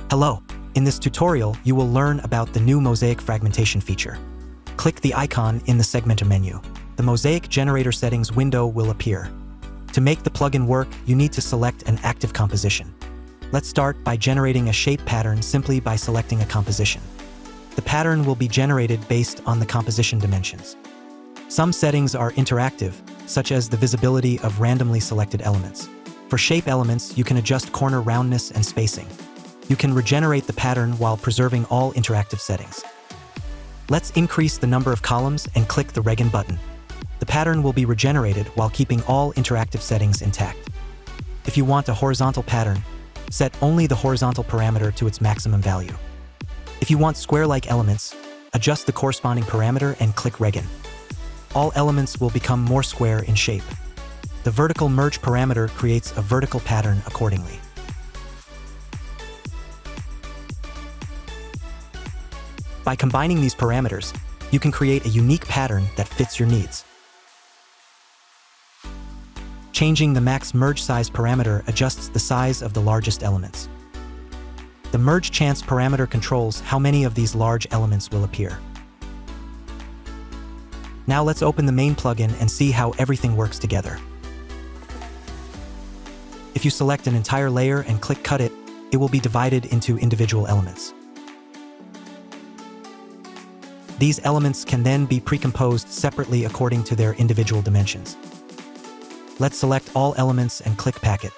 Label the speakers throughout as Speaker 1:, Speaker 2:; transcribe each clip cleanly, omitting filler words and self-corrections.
Speaker 1: Hello! In this tutorial, you will learn about the new Mosaic fragmentation feature. Click the icon in the segmenter menu. The Mosaic generator settings window will appear. To make the plugin work, you need to select an active composition. Let's start by generating a shape pattern simply by selecting a composition. The pattern will be generated based on the composition dimensions. Some settings are interactive, such as the visibility of randomly selected elements. For shape elements, you can adjust corner roundness and spacing. You can regenerate the pattern while preserving all interactive settings. Let's increase the number of columns and click the Regen button. The pattern will be regenerated while keeping all interactive settings intact. If you want a horizontal pattern, set only the horizontal parameter to its maximum value. If you want square-like elements, adjust the corresponding parameter and click Regen. All elements will become more square in shape. The vertical merge parameter creates a vertical pattern accordingly. By combining these parameters, you can create a unique pattern that fits your needs. Changing the max merge size parameter adjusts the size of the largest elements. The merge chance parameter controls how many of these large elements will appear. Now let's open the main plugin and see how everything works together. If you select an entire layer and click Cut It, it will be divided into individual elements. These elements can then be precomposed separately according to their individual dimensions. Let's select all elements and click Packet.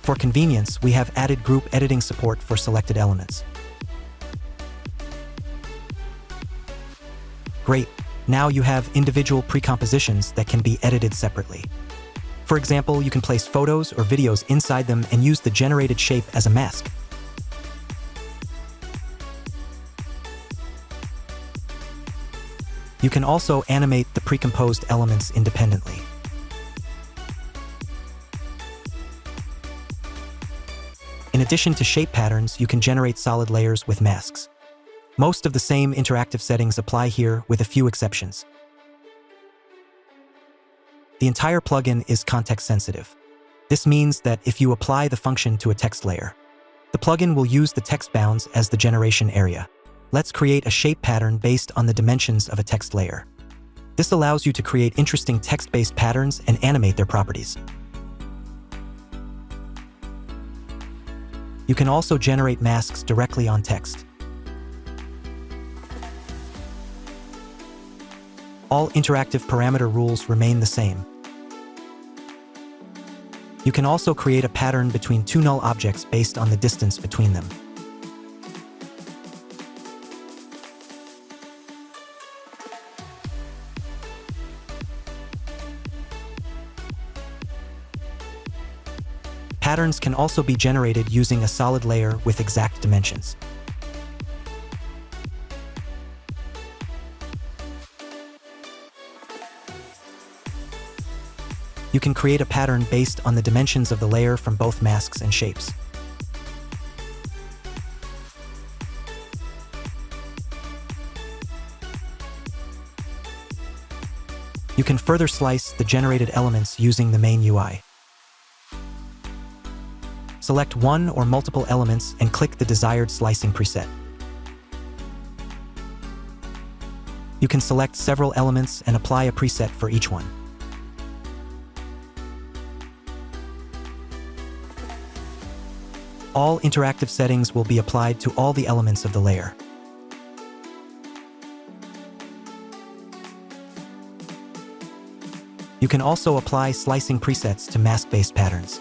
Speaker 1: For convenience, we have added group editing support for selected elements. Great! Now you have individual precompositions that can be edited separately. For example, you can place photos or videos inside them and use the generated shape as a mask. You can also animate the precomposed elements independently. In addition to shape patterns, you can generate solid layers with masks. Most of the same interactive settings apply here, with a few exceptions. The entire plugin is context-sensitive. This means that if you apply the function to a text layer, the plugin will use the text bounds as the generation area. Let's create a shape pattern based on the dimensions of a text layer. This allows you to create interesting text-based patterns and animate their properties. You can also generate masks directly on text. All interactive parameter rules remain the same. You can also create a pattern between two null objects based on the distance between them. Patterns can also be generated using a solid layer with exact dimensions. You can create a pattern based on the dimensions of the layer from both masks and shapes. You can further slice the generated elements using the main UI. Select one or multiple elements and click the desired slicing preset. You can select several elements and apply a preset for each one. All interactive settings will be applied to all the elements of the layer. You can also apply slicing presets to mask-based patterns.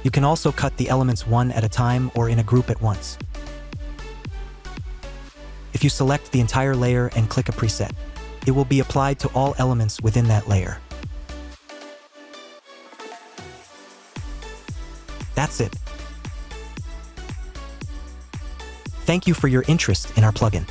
Speaker 1: You can also cut the elements one at a time or in a group at once. If you select the entire layer and click a preset, it will be applied to all elements within that layer. That's it. Thank you for your interest in our plugin.